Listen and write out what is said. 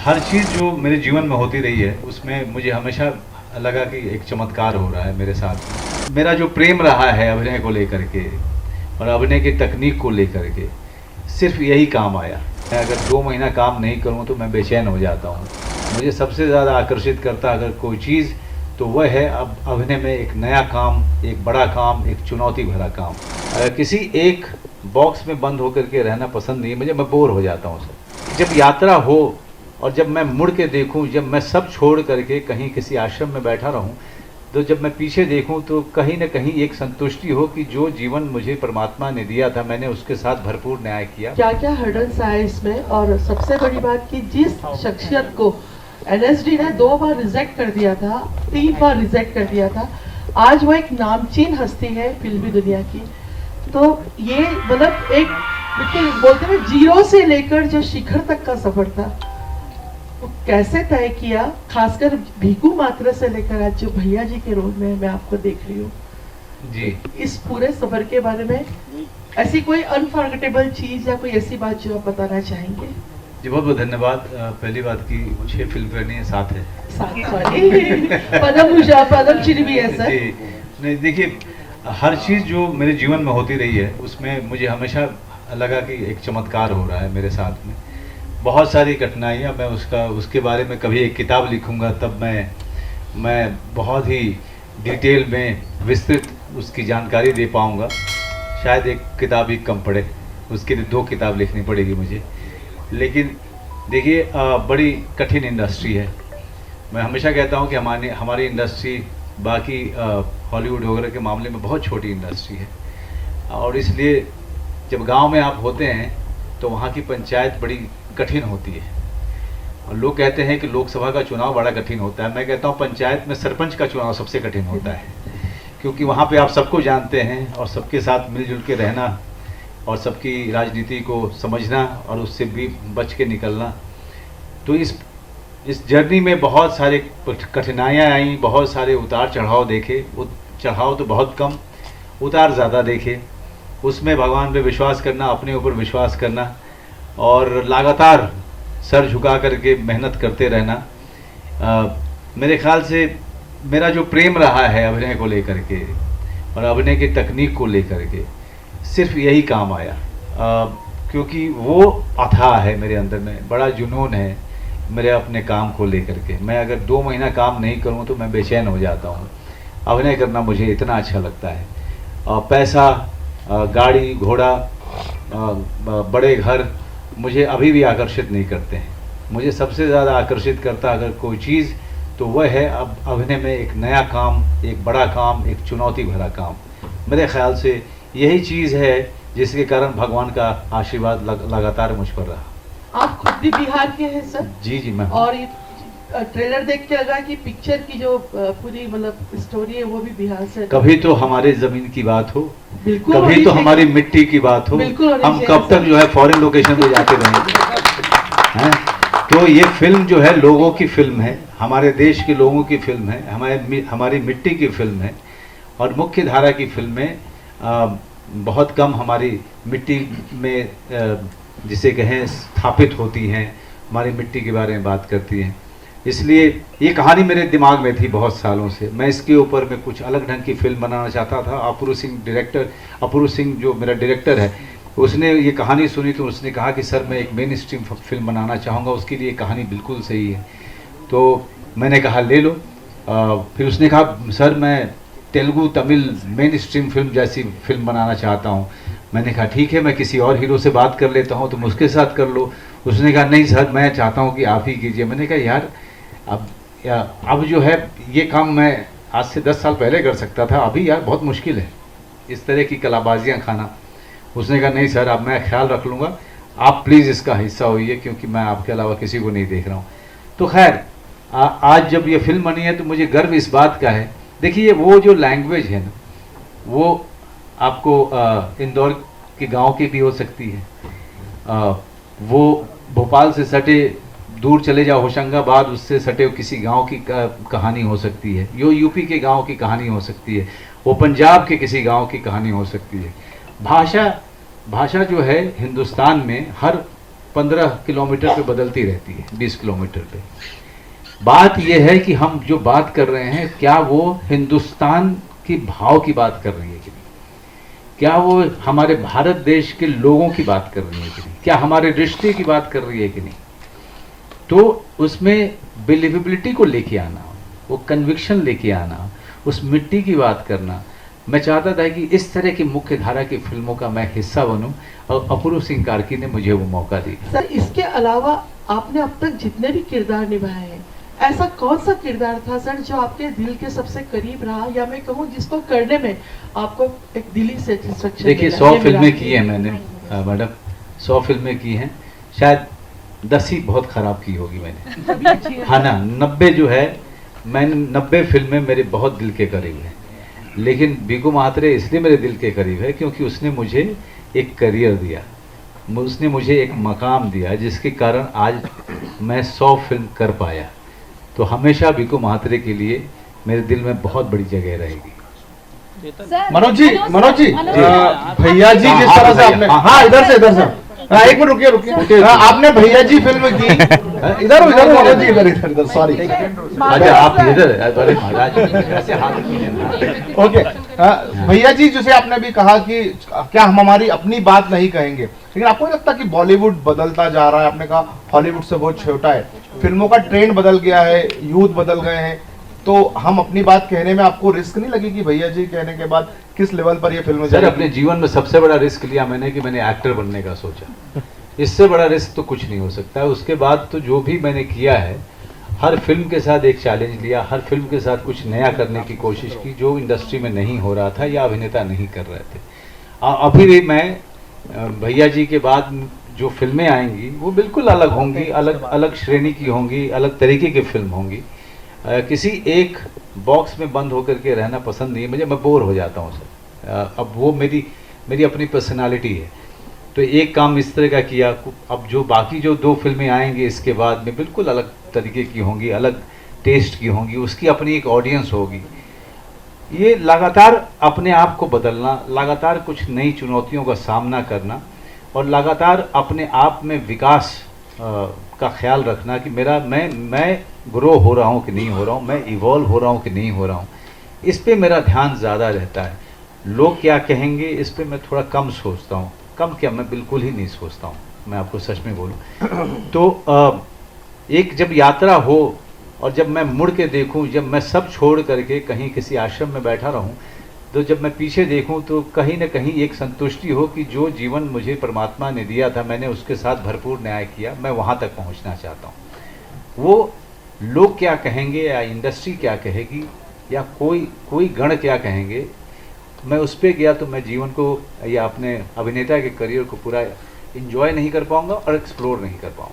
हर चीज़ जो मेरे जीवन में होती रही है उसमें मुझे हमेशा लगा कि एक चमत्कार हो रहा है मेरे साथ। मेरा जो प्रेम रहा है अभिनय को लेकर के और अभिनय की तकनीक को लेकर के, सिर्फ यही काम आया। मैं अगर 2 महीना काम नहीं करूं तो मैं बेचैन हो जाता हूं। मुझे सबसे ज़्यादा आकर्षित करता अगर कोई चीज़ तो वह है अब अभिनय में एक नया काम, एक बड़ा काम, एक चुनौती भरा काम। अगर किसी एक बॉक्स में बंद होकर के रहना पसंद नहीं है, मैं बोर हो जाता हूँ सर। जब यात्रा हो और जब मैं मुड़ के देखूं, जब मैं सब छोड़ करके कहीं किसी आश्रम में बैठा रहूं, तो जब मैं पीछे देखूं तो कहीं ना कहीं एक संतुष्टि हो कि जो जीवन मुझे परमात्मा ने दिया था मैंने उसके साथ भरपूर न्याय किया। क्या क्या हर्डल्स आए इसमें, और सबसे बड़ी बात कि जिस शख्सियत को एनएसडी ने 2 बार रिजेक्ट कर दिया था, 3 बार रिजेक्ट कर दिया था, आज वो एक नामचीन हस्ती है फिल्मी दुनिया की। तो ये मतलब एक बिल्कुल बोलते हैं जीरो से लेकर जो शिखर तक का सफर था वो कैसे तय किया, खासकर भीखू मात्रा से लेकर आज जो भैया जी के रोल में मैं आपको देख रही हूँ जी, इस पूरे सफर के बारे में ऐसी कोई अनफॉरगेटेबल चीज या कोई ऐसी बात जो आप बताना चाहेंगे? जी बहुत बहुत धन्यवाद। पहली बात की 6 फिल्म करनी है, 7 है। पद्म भूषण पद्म श्री भी है सर। जी नहीं, देखिए हर चीज़ जो मेरे जीवन में होती रही है उसमें मुझे हमेशा लगा कि एक चमत्कार हो रहा है मेरे साथ में। बहुत सारी कठिनाइयाँ, मैं उसके बारे में कभी एक किताब लिखूंगा तब मैं बहुत ही डिटेल में विस्तृत उसकी जानकारी दे पाऊंगा। शायद एक किताब ही कम पड़े, उसके लिए 2 किताब लिखनी पड़ेगी मुझे। लेकिन देखिए बड़ी कठिन इंडस्ट्री है। मैं हमेशा कहता हूँ कि हमारी इंडस्ट्री बाकी हॉलीवुड वगैरह के मामले में बहुत छोटी इंडस्ट्री है, और इसलिए जब गांव में आप होते हैं तो वहाँ की पंचायत बड़ी कठिन होती है। और लोग कहते हैं कि लोकसभा का चुनाव बड़ा कठिन होता है, मैं कहता हूँ पंचायत में सरपंच का चुनाव सबसे कठिन होता है, क्योंकि वहाँ पे आप सबको जानते हैं और सबके साथ मिलजुल के रहना और सबकी राजनीति को समझना और उससे भी बच के निकलना। तो इस जर्नी में बहुत सारे कठिनाइयाँ आई, बहुत सारे उतार चढ़ाव देखे। चढ़ाव तो बहुत कम, उतार ज़्यादा देखे। उसमें भगवान पे विश्वास करना, अपने ऊपर विश्वास करना और लगातार सर झुका करके मेहनत करते रहना। मेरे ख्याल से मेरा जो प्रेम रहा है अभिनय को लेकर के और अभिनय की तकनीक को लेकर के, सिर्फ यही काम आया। क्योंकि वो अथाह है मेरे अंदर में, बड़ा जुनून है मेरे अपने काम को लेकर के। मैं अगर 2 महीना काम नहीं करूं तो मैं बेचैन हो जाता हूं। अभिनय करना मुझे इतना अच्छा लगता है। पैसा, गाड़ी घोड़ा, बड़े घर मुझे अभी भी आकर्षित नहीं करते हैं। मुझे सबसे ज़्यादा आकर्षित करता अगर कोई चीज़ तो वह है अब अभिनय में एक नया काम, एक बड़ा काम, एक चुनौती भरा काम। मेरे ख्याल से यही चीज़ है जिसके कारण भगवान का आशीर्वाद लगातार मुझ पर रहा। आप खुद भी बिहार के हैं सर? जी मैं। और ये ट्रेलर देख के लगा कि पिक्चर की जो पूरी मतलब स्टोरी है वो भी बिहार से। कभी तो हमारे जमीन की बात हो, बिल्कुल कभी तो हमारी मिट्टी की बात हो। हम कब तक जो है फॉरेन लोकेशन पे जाते रहेंगे हैं? तो ये फिल्म जो है लोगों की फिल्म है, हमारे देश के लोगों की फिल्म है, हमारी मिट्टी की फिल्म है। और मुख्य धारा की फिल्में बहुत कम हमारी मिट्टी में जिसे कहें स्थापित होती हैं, हमारी मिट्टी के बारे में बात करती हैं। इसलिए ये कहानी मेरे दिमाग में थी बहुत सालों से। मैं इसके ऊपर में कुछ अलग ढंग की फिल्म बनाना चाहता था। अपूर्व सिंह जो मेरा डायरेक्टर है, उसने ये कहानी सुनी तो उसने कहा कि सर मैं एक मेन स्ट्रीम फिल्म बनाना चाहूँगा, उसके लिए कहानी बिल्कुल सही है। तो मैंने कहा ले लो। फिर उसने कहा सर मैं Telugu Tamil main stream film जैसी फिल्म बनाना चाहता हूँ। मैंने कहा ठीक है, मैं किसी और हीरो से बात कर लेता हूँ, तुम उसके साथ कर लो। उसने कहा नहीं सर मैं चाहता हूँ कि आप ही कीजिए। मैंने कहा यार अब जो है ये काम मैं आज से 10 साल पहले कर सकता था, अभी यार बहुत मुश्किल है इस तरह की कलाबाजियाँ खाना। उसने कहा नहीं सर अब मैं ख्याल रख लूँगा, आप प्लीज़ इसका हिस्सा होइए क्योंकि मैं आपके अलावा किसी को नहीं देख रहा हूँ। तो खैर आज जब ये फिल्म बनी है तो मुझे गर्व इस बात का है। देखिए वो जो लैंग्वेज है ना, वो आपको इंदौर के गांव की भी हो सकती है, वो भोपाल से सटे दूर चले जाओ होशंगाबाद, उससे सटे किसी गांव की कहानी हो सकती है, यो यूपी के गांव की कहानी हो सकती है, वो पंजाब के किसी गांव की कहानी हो सकती है। भाषा जो है हिंदुस्तान में हर 15 किलोमीटर पे बदलती रहती है, 20 किलोमीटर पे। बात यह है कि हम जो बात कर रहे हैं, क्या वो हिंदुस्तान की भाव की बात कर रही है कि नहीं, क्या वो हमारे भारत देश के लोगों की बात कर रही है कि नहीं, क्या हमारे रिश्ते की बात कर रही है कि नहीं। तो उसमें बिलीवेबिलिटी को लेके आना, वो कन्विक्शन लेके आना, उस मिट्टी की बात करना। मैं चाहता था कि इस तरह की मुख्य धारा की फिल्मों का मैं हिस्सा बनूं, और अपूर्व सिंह कार्की ने मुझे वो मौका दिया। सर, इसके अलावा आपने अब तक जितने भी किरदार निभाए हैं, ऐसा कौन सा किरदार था सर जो आपके दिल के सबसे करीब रहा, या मैं कहूँ जिसको करने में आपको एक दिली सेटिस्फेक्शन? देखिए 100 फिल्में की हैं मैंने मैडम, 100 फिल्में की हैं, शायद 10 ही बहुत ख़राब की होगी मैंने, हाँ ना। 90 जो है, मैंने 90 फिल्में मेरे बहुत दिल के करीब हैं। लेकिन बीकू महात्रे इसलिए मेरे दिल के करीब है क्योंकि उसने मुझे एक करियर दिया, उसने मुझे एक मकाम दिया, जिसके कारण आज मैं 100 फिल्म कर पाया। तो हमेशा बीकू महात्रे के लिए मेरे दिल में बहुत बड़ी जगह रहेगी। मनोज जी भैया जी जिस तरह से आपने, हाँ इधर से एक मिनट रुकिए आपने भैया जी फिल्म की, इधर मनोज जी इधर सॉरी, अच्छा आप इधर, अरे महाराज ऐसे हाथ ओके। भैया जी जैसे आपने भी कहा कि क्या हम हमारी अपनी बात नहीं कहेंगे, लेकिन आपको नहीं लगता कि बॉलीवुड बदलता जा रहा है? आपने कहा हॉलीवुड से बहुत छोटा है, फिल्मों का ट्रेंड बदल गया है, यूथ बदल गए हैं, तो हम अपनी बात कहने में आपको रिस्क नहीं लगी कि भैया जी कहने के बाद किस लेवल पर ये फिल्म? सर अपने जीवन में सबसे बड़ा रिस्क लिया मैंने कि मैंने एक्टर बनने का सोचा। इससे बड़ा रिस्क तो कुछ नहीं हो सकता है। उसके बाद तो जो भी मैंने किया है, हर फिल्म के साथ एक चैलेंज लिया, हर फिल्म के साथ कुछ नया करने की कोशिश की जो इंडस्ट्री में नहीं हो रहा था या अभिनेता नहीं कर रहे थे। अभी भी मैं भैया जी के बाद जो फिल्में आएंगी वो बिल्कुल अलग होंगी, अलग अलग श्रेणी की होंगी, अलग तरीके की फिल्म होंगी। किसी एक बॉक्स में बंद होकर के रहना पसंद नहीं है मुझे, मैं बोर हो जाता हूँ सर। अब वो मेरी अपनी पर्सनालिटी है। तो एक काम इस तरह का किया, अब जो बाकी जो 2 फिल्में आएंगी इसके बाद में बिल्कुल अलग तरीके की होंगी, अलग टेस्ट की होंगी, उसकी अपनी एक ऑडियंस होगी। ये लगातार अपने आप को बदलना, लगातार कुछ नई चुनौतियों का सामना करना, और लगातार अपने आप में विकास का ख्याल रखना कि मैं ग्रो हो रहा हूँ कि नहीं हो रहा हूँ, मैं इवॉल्व हो रहा हूँ कि नहीं हो रहा हूँ। इस पे मेरा ध्यान ज़्यादा रहता है। लोग क्या कहेंगे इस पे मैं थोड़ा कम सोचता हूँ। कम क्या, मैं बिल्कुल ही नहीं सोचता हूँ, मैं आपको सच में बोलूँ तो एक जब यात्रा हो और जब मैं मुड़ के देखूँ, जब मैं सब छोड़ करके कहीं किसी आश्रम में बैठा रहूँ, तो जब मैं पीछे देखूं तो कहीं ना कहीं एक संतुष्टि हो कि जो जीवन मुझे परमात्मा ने दिया था मैंने उसके साथ भरपूर न्याय किया, मैं वहां तक पहुंचना चाहता हूं। वो लोग क्या कहेंगे या इंडस्ट्री क्या कहेगी या कोई गण क्या कहेंगे, मैं उस पर गया तो मैं जीवन को या अपने अभिनेता के करियर को पूरा एंजॉय नहीं कर पाऊंगा और एक्सप्लोर नहीं कर पाऊंगा।